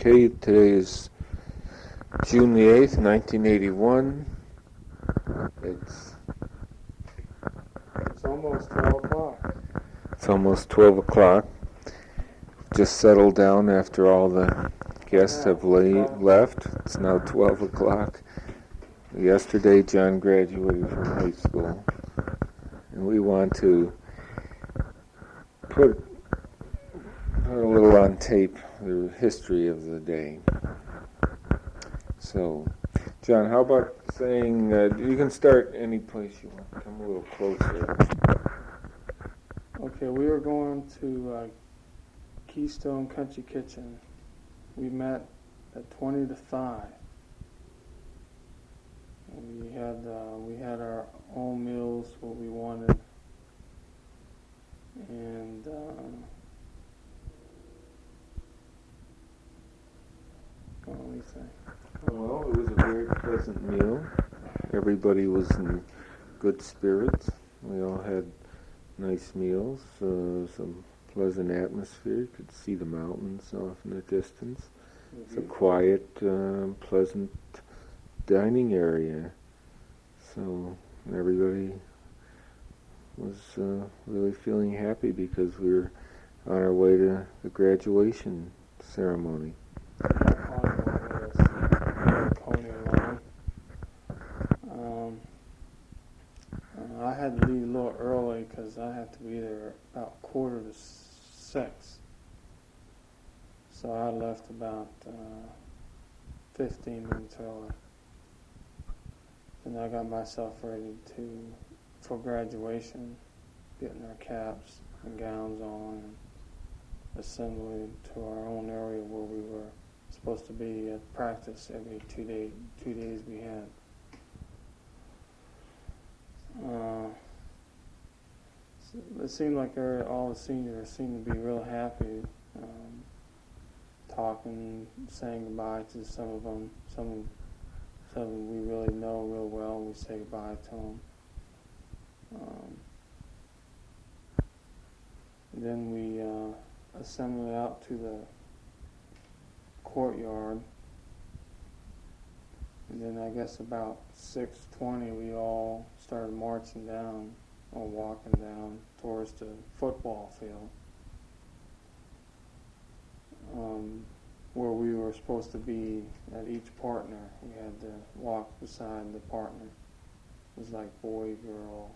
Okay, today is June the 8th, 1981. It's almost 12 o'clock. It's almost 12 o'clock. Just settled down after all the guests have left. It's now 12 o'clock. Yesterday, John graduated from high school. And we want to put a little on tape the history of the day. So, John, how about saying, you can start any place you want. Come a little closer. Okay, we were going to Keystone Country Kitchen. We met at 20 to 5. We had our own meals, what we wanted, and what do you think? Well, it was a very pleasant meal. Everybody was in good spirits. We all had nice meals, some pleasant atmosphere. You could see the mountains off in the distance. It's a quiet, pleasant dining area. So everybody was really feeling happy because we were on our way to the graduation ceremony. I had to leave a little early because I had to be there about 5:45. So I left about 15 minutes early. And I got myself ready for graduation, getting our caps and gowns on, and assembly to our own area where we were supposed to be at practice every 2 days we had. It seemed like all the seniors seemed to be real happy, talking, saying goodbye to some of them. Some we really know real well. We say goodbye to them. Then we assembled out to the courtyard. And then I guess about 6:20 we all started marching down or walking down towards the football field, where we were supposed to be at each partner. We had to walk beside the partner. It was like boy, girl,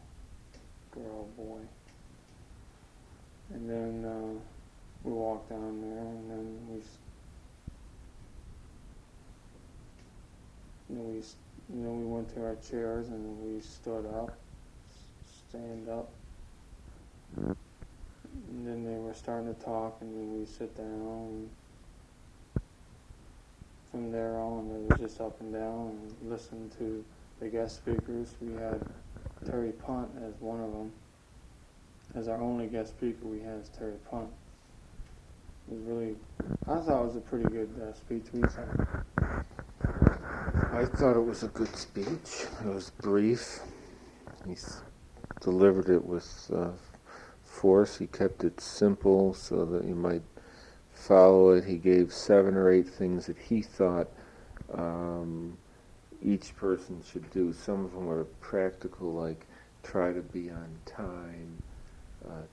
girl, boy. And then we walked down there, and then we went to our chairs and we stood up, stand up. And then they were starting to talk, and then we sit down. And from there on, it was just up and down and listen to the guest speakers. We had Terry Punt as one of them. As our only guest speaker, we had Terry Punt. I thought it was a pretty good speech. I thought it was a good speech. It was brief. He delivered it with force. He kept it simple so that you might follow it. He gave 7 or 8 things that he thought each person should do. Some of them were practical, like try to be on time,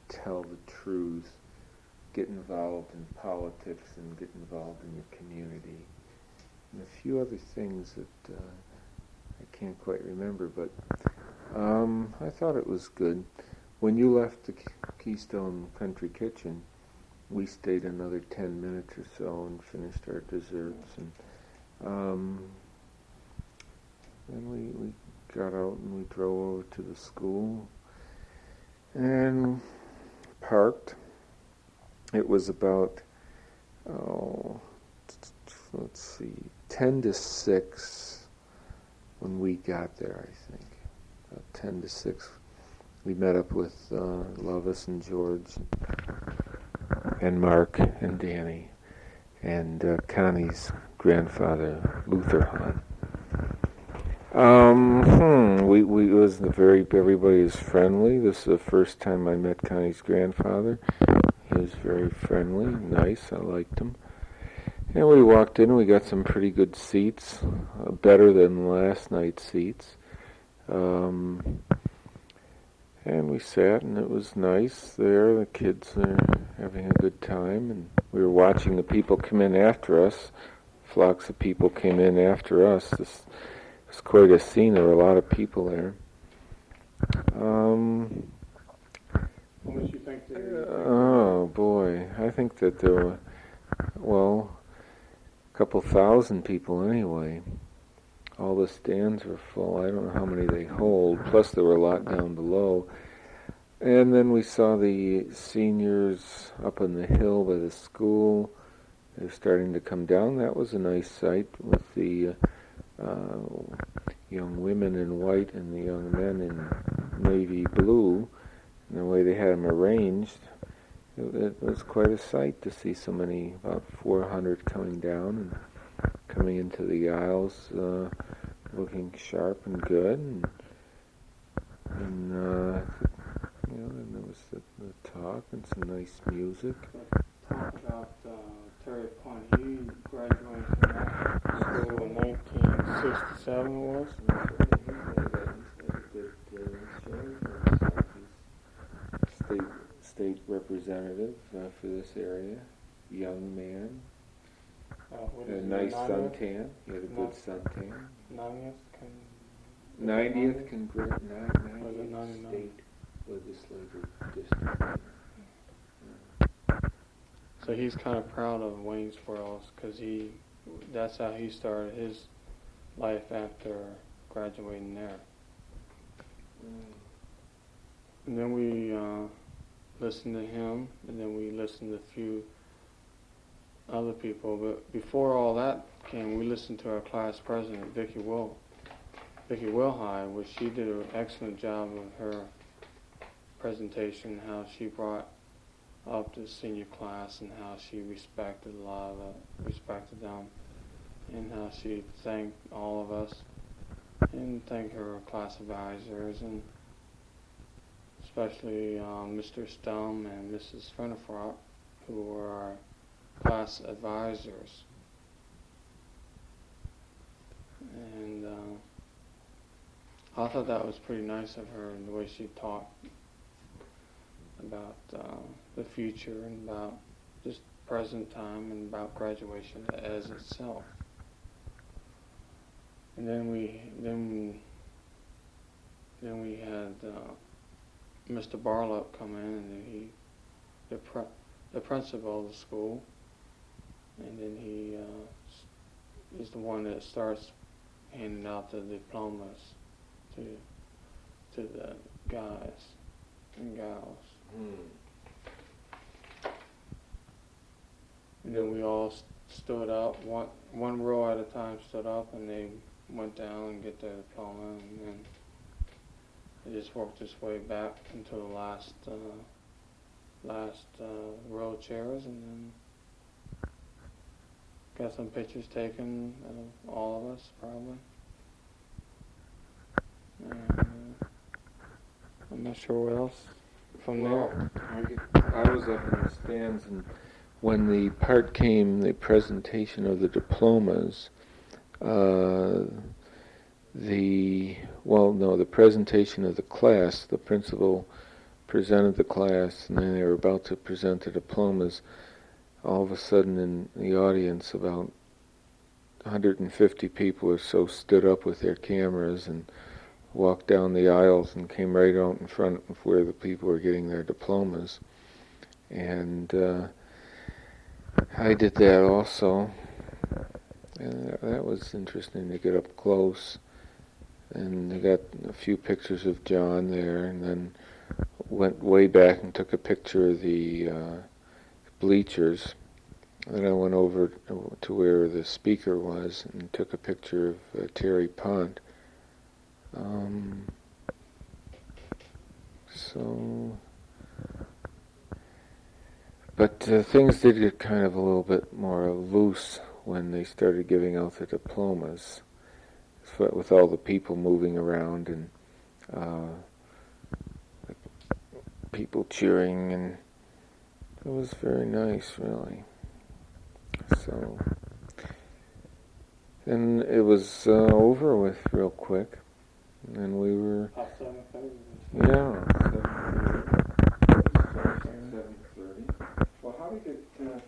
tell the truth, get involved in politics and get involved in your community. And a few other things that I can't quite remember, but I thought it was good. When you left the Keystone Country Kitchen, we stayed another 10 minutes or so and finished our desserts, and then we got out and we drove over to the school and parked. It was about 10 to 6 when we got there, I think. About 10 to 6. We met up with Lovis and George and Mark and Danny and Connie's grandfather, Luther Hahn. Everybody was friendly. This is the first time I met Connie's grandfather. He was very friendly, nice. I liked him. And we walked in, we got some pretty good seats, better than last night's seats. Um, and we sat, and it was nice there. The kids are having a good time, and we were watching the people come in after us. Flocks of people came in after us. This was quite a scene. There were a lot of people there. What did you think? Oh boy, I think that there were, well, a couple thousand people anyway. All the stands were full. I don't know how many they hold. Plus there were a lot down below. And then we saw the seniors up on the hill by the school. They're starting to come down. That was a nice sight with the young women in white and the young men in navy blue. And the way they had them arranged, it was quite a sight to see so many, about 400 coming down and coming into the aisles, looking sharp and good. And then there was the talk and some nice music. Talk about Terry Point. He graduated from that school in 1967, it was. State representative for this area, young man, a nice suntan. He had a good suntan. 90th state legislative district. So he's kind of proud of Waynesboro because that's how he started his life after graduating there. And then we listened to him, and then we listened to a few other people. But before all that came, we listened to our class president, Vicki Wilhide, which she did an excellent job of her presentation, how she brought up the senior class and how she respected them, and how she thanked all of us and thanked her class advisors, and especially Mr. Stum and Mrs. Fenifrock, who were our class advisors. And I thought that was pretty nice of her, and the way she talked about the future and about just present time and about graduation as itself. And then we had Mr. Barlow come in, and the principal of the school, and then he is the one that starts handing out the diplomas to the guys and gals. And then we all stood up, one row at a time stood up, and they went down and get their diploma, and then they just worked its way back into the last row of chairs, and then got some pictures taken of all of us, probably. And I'm not sure what else from there. I was up in the stands, and when the part came, the presentation of the diplomas, the presentation of the class, the principal presented the class, and then they were about to present the diplomas. All of a sudden in the audience, about 150 people or so stood up with their cameras and walked down the aisles and came right out in front of where the people were getting their diplomas. And I did that also. And that was interesting to get up close. And I got a few pictures of John there, and then went way back and took a picture of the bleachers. Then I went over to where the speaker was and took a picture of Terry Pont. But things did get kind of a little bit more loose when they started giving out the diplomas, with all the people moving around and people cheering, and it was very nice, really. So And it was over with real quick. And we were, About 7:30. yeah, 7:30. Well, how did it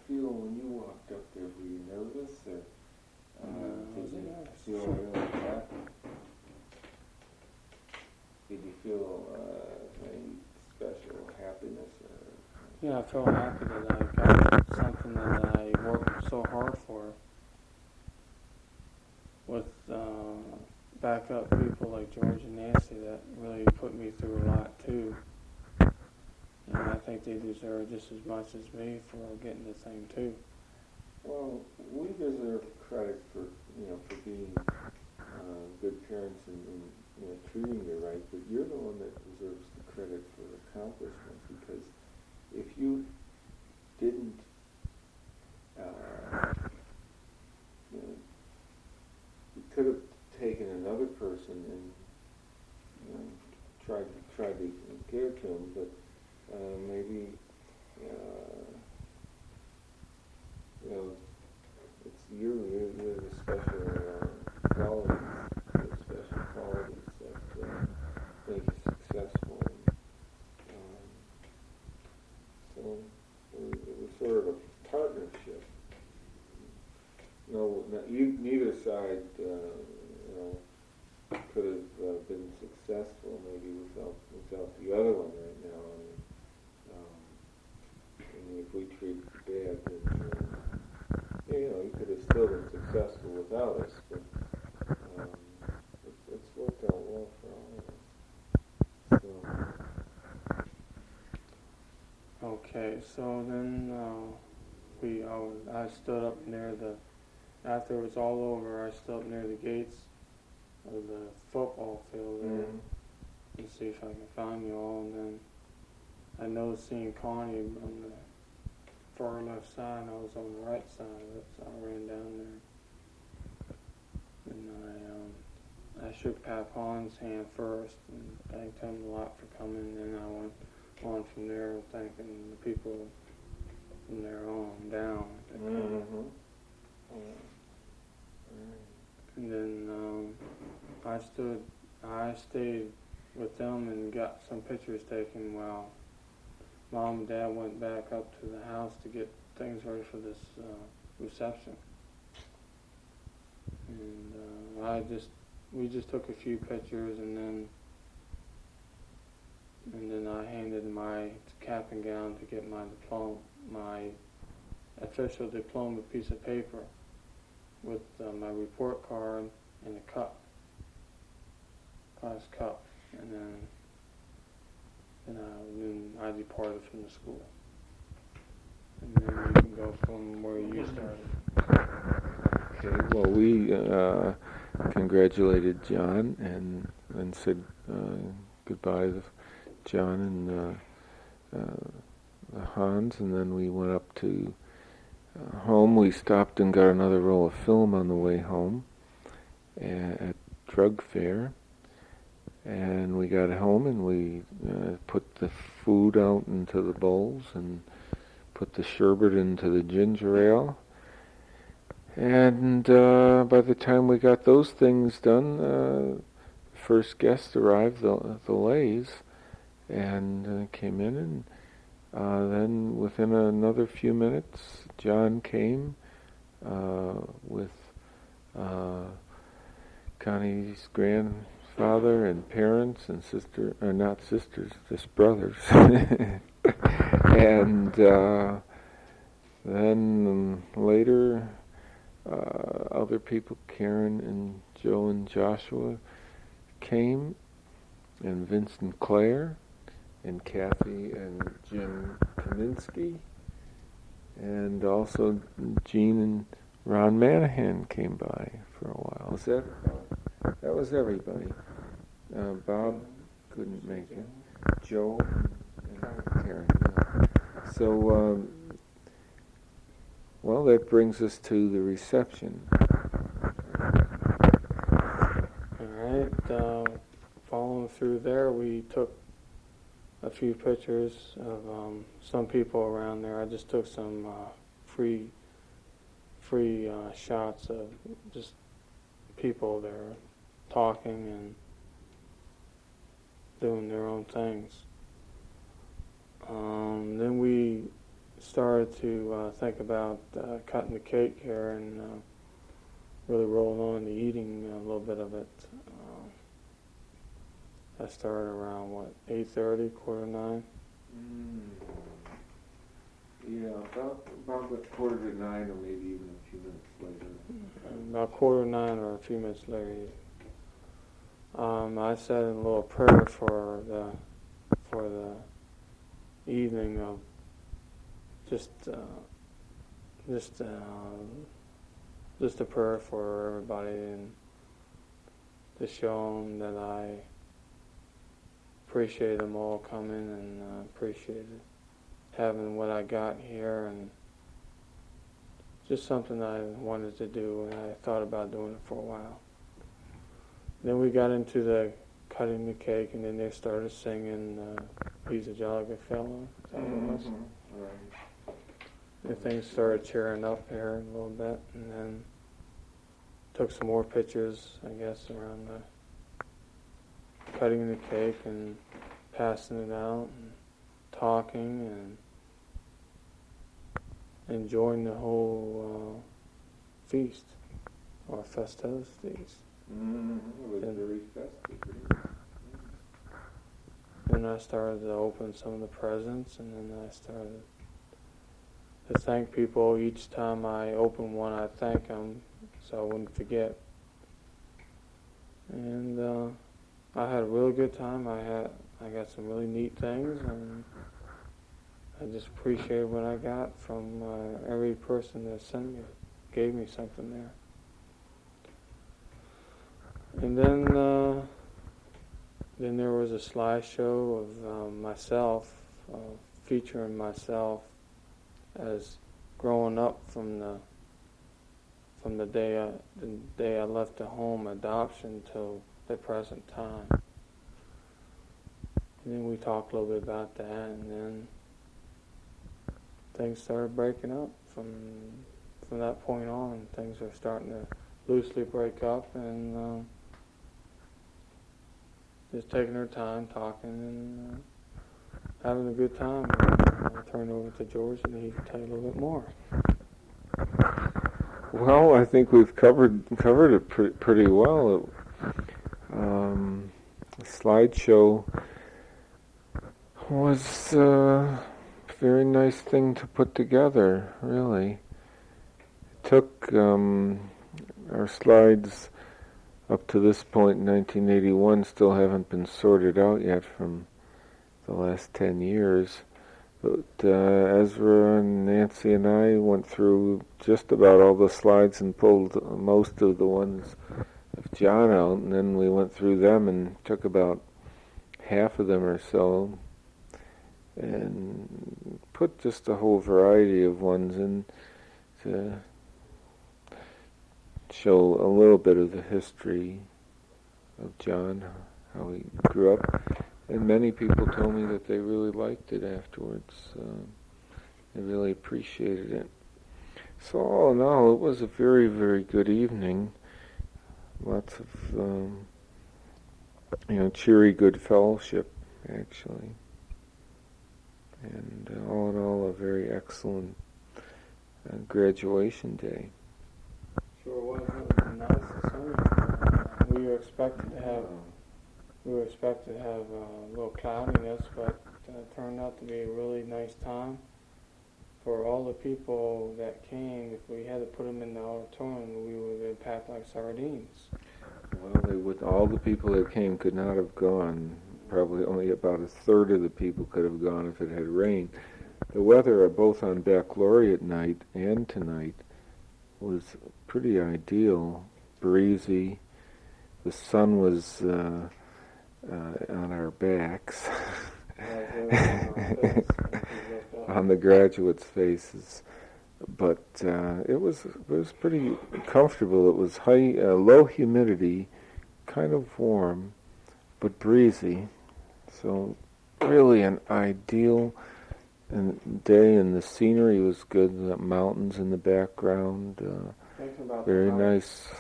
feel when you walked up there? Were you nervous, or did you feel really happy? Did you feel any special happiness? Yeah, I feel happy that I got something that I worked so hard for. With backup people like George and Nancy that really put me through a lot too. And I think they deserve just as much as me for getting the thing too. Well, we deserve credit for being good parents and treating you right, but you're the one that deserves the credit for accomplishment, because if you didn't, you could have taken another person and tried to give to him, but maybe it's you're the special qualities that make you successful. So it was sort of a partnership. Neither side, could have been successful maybe without the other one right now. If we treated you bad, then you could have still been successful without us. But it's worked out well for all of us. Okay, so then I stood up near after it was all over, I stood up near the gates of the football field there and see if I can find you all. And then I noticed seeing Connie on the far left side, and I was on the right side of it, so I ran down there. And I shook Papon's hand first and thanked him a lot for coming, and then I went on from there thanking the people from there on down. And then I stayed with them and got some pictures taken while Mom and Dad went back up to the house to get things ready for this reception. And we just took a few pictures, and then I handed my cap and gown to get my official diploma piece of paper with my report card and a glass cup, and then I departed from the school. And then you can go from where you started. Okay, well, we congratulated John and said goodbye to John and the Hans, and then we went up to home. We stopped and got another roll of film on the way home at Drug Fair. And we got home and we put the food out into the bowls and put the sherbet into the ginger ale. And by the time we got those things done, first guest arrived, the Lays, and came in, and then within another few minutes, John came with Connie's grandfather and parents and not sisters, just brothers. And then later, other people, Karen and Joe and Joshua, came, and Vincent Clare, and Kathy and Jim Kaminsky, and also Gene and Ron Manahan came by for a while. That was everybody. Bob couldn't make it. Joe and Karen. So, well, that brings us to the reception. All right. Following through there, we took a few pictures of some people around there. I just took some free shots of just people there talking and doing their own things. Then we started to think about cutting the cake here and really rolling on to eating a little bit of it. I started around 8:30, 8:45. Yeah, about 8:45 or maybe even a few minutes later. About 8:45 or a few minutes later. I said in a little prayer for the evening of just a prayer for everybody and to show them that I appreciate them all coming and appreciated having what I got here, and just something I wanted to do, and I thought about doing it for a while. Then we got into the cutting the cake, and then they started singing He's a Jolly Good Fellow. Is that what it was? Right. And things started cheering up here a little bit, and then took some more pictures, I guess, around the cutting the cake and passing it out and talking and enjoying the whole feast or festivities. It was very festive. Then I started to open some of the presents, and then I started to thank people. Each time I open one, I thank them so I wouldn't forget. And I had a really good time. I got some really neat things, and I just appreciated what I got from every person that gave me something there. And then there was a slideshow of myself, featuring myself as growing up from the day I left the home adoption till the present time. And then we talked a little bit about that, and then things started breaking up from that point on. Things are starting to loosely break up, and just taking our time, talking, and having a good time. I'll turn it over to George, and he can tell you a little bit more. Well, I think we've covered it pretty well. The slideshow was a very nice thing to put together, really. It took our slides up to this point in 1981 still haven't been sorted out yet from the last 10 years. But Ezra and Nancy and I went through just about all the slides and pulled most of the ones of John out, and then we went through them and took about half of them or so and put just a whole variety of ones in to show a little bit of the history of John, how he grew up. And many people told me that they really liked it afterwards. They really appreciated it. So all in all, it was a very, very good evening. Lots of, cheery good fellowship, actually. And all in all, a very excellent graduation day. Sure was. It was nice and sunny. We were expected to have a little cloudiness, but it turned out to be a really nice time. For all the people that came, if we had to put them in the auditorium, we would have been packed like sardines. Well, all the people that came could not have gone. Probably only about a third of the people could have gone if it had rained. The weather, both on Baccalaureate night and tonight, was pretty ideal, breezy. The sun was on our backs, on the graduates' faces, but it was pretty comfortable. It was low humidity, kind of warm, but breezy. So really an ideal day, and the scenery was good. The mountains in the background, very nice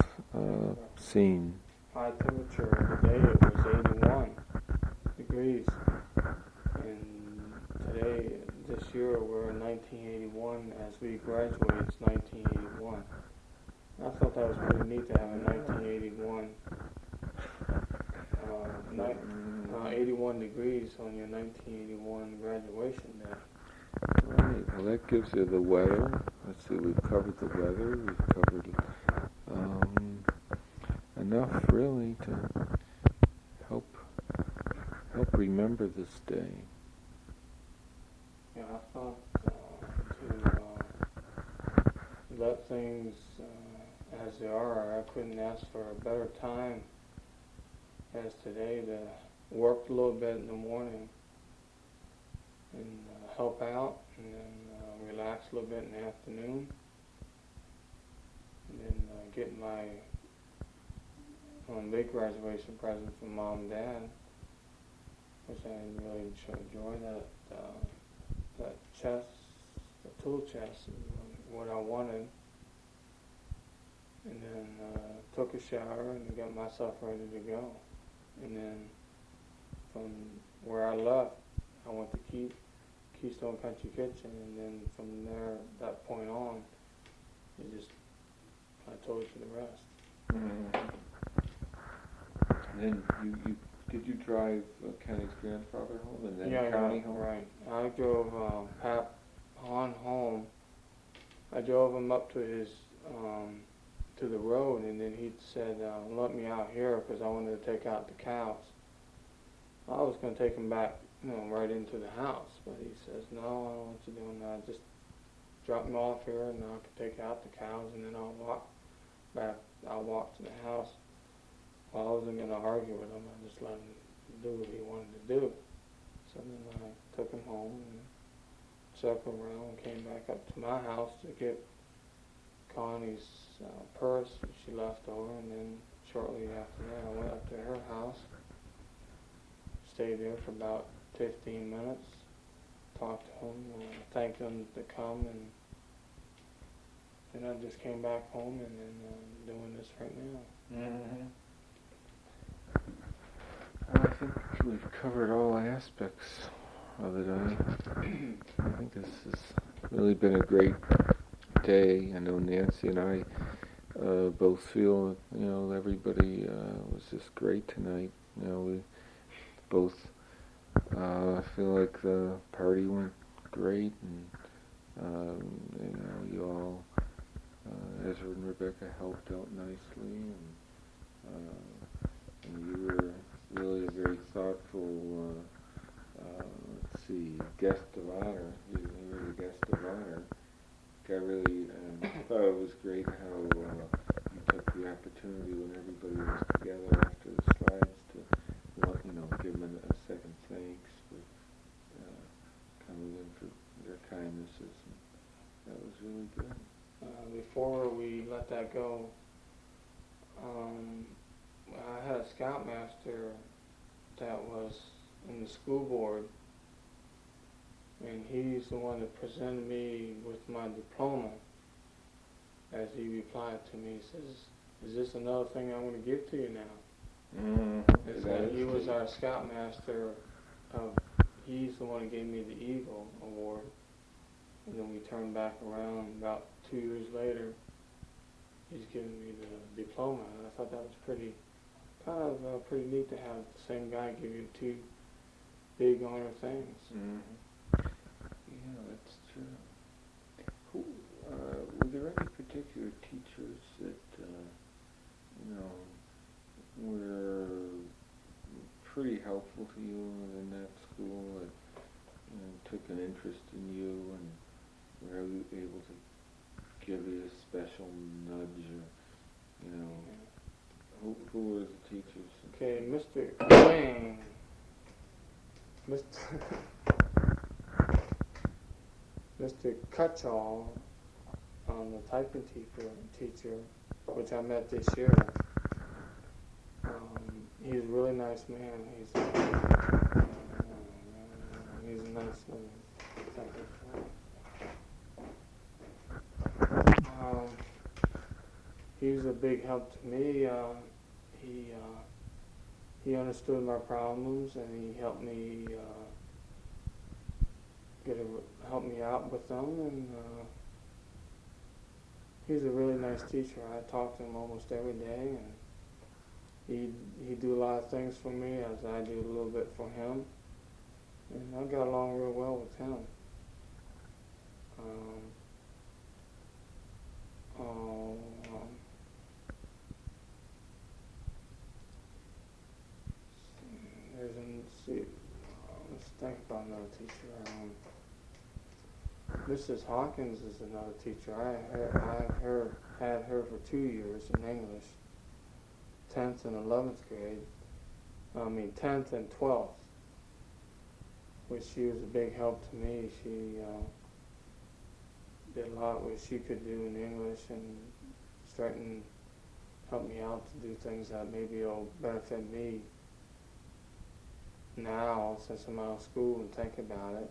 seen? High temperature today it was 81 degrees, and today this year we're in 1981. As we graduate, it's 1981. I thought that was pretty neat to have a 1981 81 degrees on your 1981 graduation day. Right. Well, that gives you the weather. Let's see, we've covered the weather. We've covered enough really to help remember this day. Yeah, I thought to let things as they are. I couldn't ask for a better time as today to work a little bit in the morning and help out, and then relax a little bit in the afternoon, and then get my big graduation present from Mom and Dad, which I really enjoy. That chest, the tool chest, is what I wanted. And then took a shower and got myself ready to go. And then from where I left, I went to Keystone Country Kitchen, and then from there, that point on, I told you the rest. Mm-hmm. And then did you drive Kenny's grandfather home and then Connie home? Right. I drove Pap on home. I drove him up to his to the road, and then he said, "Let me out here because I wanted to take out the cows." I was going to take him back, right into the house, but he says, "No, I don't want you doing that. Just drop me off here, and I can take out the cows, and then I'll walk back. I'll walk to the house." Well, I wasn't going to argue with him. I just let him do what he wanted to do. So then I took him home and circled around and came back up to my house to get Connie's purse that she left over, and then shortly after that I went up to her house, stayed there for about 15 minutes, talked to him, thanked him to come, and then I just came back home and then doing this right now. Mm-hmm. I think we've covered all aspects of it. I think this has really been a great day. I know Nancy and I both feel, everybody was just great tonight. We both feel like the party went great, and you all, Ezra and Rebecca helped out nicely, and you were really a very thoughtful, guest of honor. You were the guest of honor. I really thought it was great how you took the opportunity when everybody was together after the slides to, give them a second thanks for coming in for their kindnesses. And that was really good. Before we let that go, I had a scoutmaster that was in the school board, and he's the one that presented me with my diploma. As he replied to me, he says, "Is this another thing I want to give to you now?" He was our scoutmaster. He's the one that gave me the Eagle Award, and then we turned back around about 2 years later. He's giving me the diploma, and I thought that was pretty neat to have the same guy give you two big honor things. Mm-hmm. Yeah, that's true. Were there any particular teachers that were pretty helpful to you in that school, that took an interest in you and were able to give you a special nudge, who were the teachers? Okay, Mr. Wayne. Mr. Cutchall, the typing teacher, which I met this year. He's a really nice man. He's a nice man. he was a big help to me. He understood my problems, and he helped me help me out with them. And he's a really nice teacher. I talk to him almost every day, and he do a lot of things for me as I do a little bit for him. And I got along real well with him. Let's think about another teacher. Mrs. Hawkins is another teacher. Had her for 2 years in English, 10th and 11th grade. 10th and 12th, which she was a big help to me. She did a lot what she could do in English and help me out to do things that maybe will benefit me now since I'm out of school and think about it,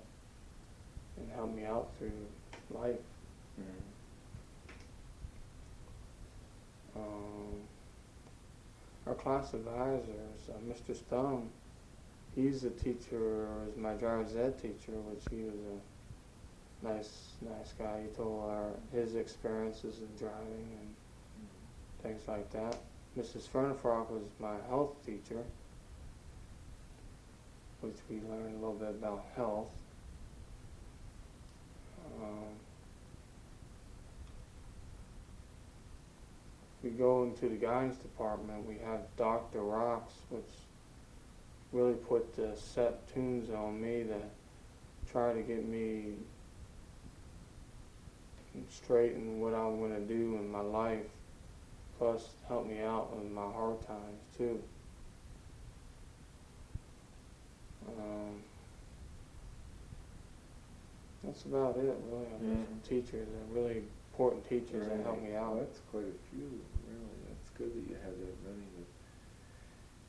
and help me out through life. Our class advisors, Mr. Stone, he's a teacher, is my driver's ed teacher, which he was a nice guy. He told his experiences in driving and things like that. Mrs. Fernifrock was my health teacher, which we learned a little bit about health. We go into the guidance department, we have Dr. Rocks, which really put the set tunes on me that try to get me straight in what I'm going to do in my life, plus help me out in my hard times too. That's about it, really. I mean, teachers are really important teachers that help me out. Well, that's quite a few, really. That's good that you had that many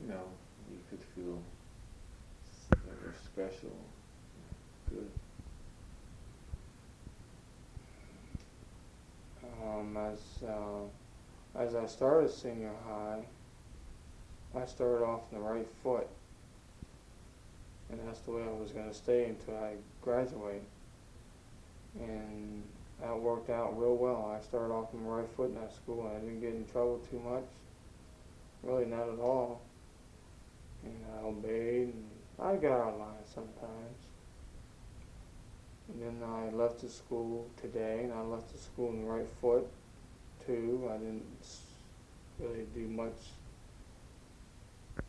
that, you could feel that were special. Good. As I started senior high, I started off on the right foot, and that's the way I was going to stay until I graduate. And that worked out real well. I started off on the right foot in that school, and I didn't get in trouble too much. Really, not at all. And I obeyed, and I got out of line sometimes. And then I left the school today, and I left the school on the right foot too. I didn't really do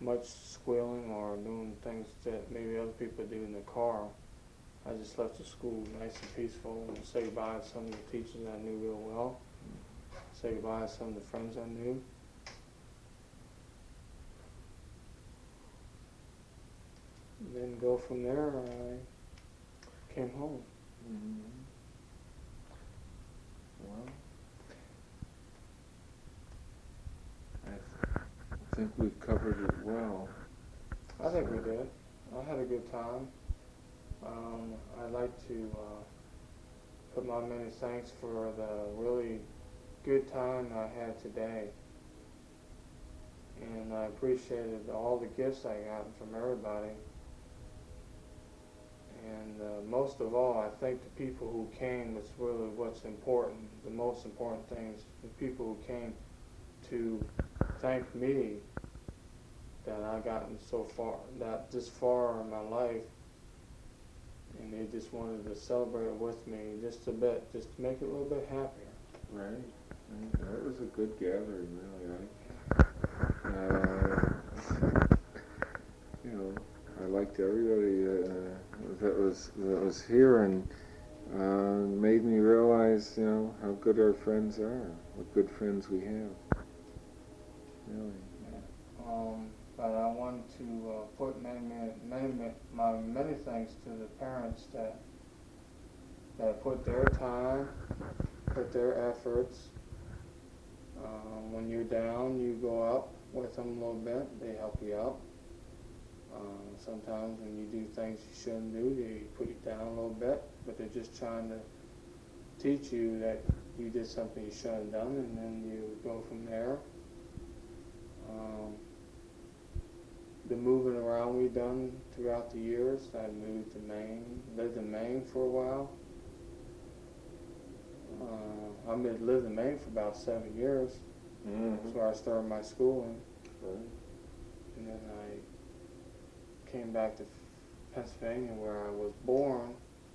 much squealing or doing things that maybe other people do in the car. I just left the school nice and peaceful and say goodbye to some of the teachers I knew real well. Say goodbye to some of the friends I knew. And then go from there, I came home. Well, I think we've covered it well. I think we did. I had a good time. I'd like to put my many thanks for the really good time I had today. And I appreciated all the gifts I got from everybody. And most of all, I think the people who came was really what's important. The most important thing is the people who came to thank me that I gotten so far, that this far in my life, and they just wanted to celebrate it with me just a bit, just to make it a little bit happier. Right. That was a good gathering, really. I liked everybody that was here, and made me realize, how good our friends are, what good friends we have. Really. But I wanted to put many thanks to the parents that put their time, put their efforts. When you're down, you go up with them a little bit. They help you out. Sometimes when you do things you shouldn't do, they put you down a little bit, but they're just trying to teach you that you did something you shouldn't have done, and then you go from there. The moving around we've done throughout the years, I moved to Maine, lived in Maine for a while. I lived in Maine for about 7 years. That's where I started my schooling. Right. And then I came back to Pennsylvania where I was born,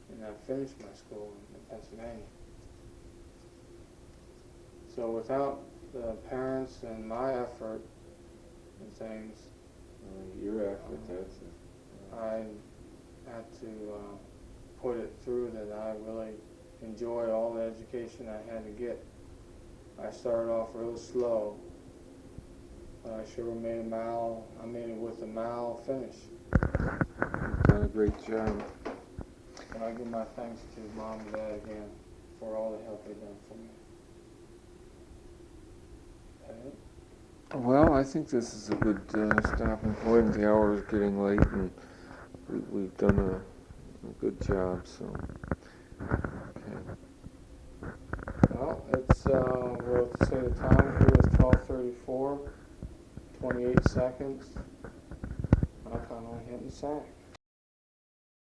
and I finished my school in Pennsylvania. So without the parents and my effort and things, Your effort, that's it. I had to put it through that I really enjoyed all the education I had to get. I started off real slow, but I sure made it with a mile finish. You've done a great job. And I give my thanks to Mom and Dad again for all the help they've done for me. Okay. Well, I think this is a good stopping point. The hour is getting late, and we've done a good job. So, okay. Well, we'll say the time here is 12:34, 28 seconds. I kind of hitting the sack.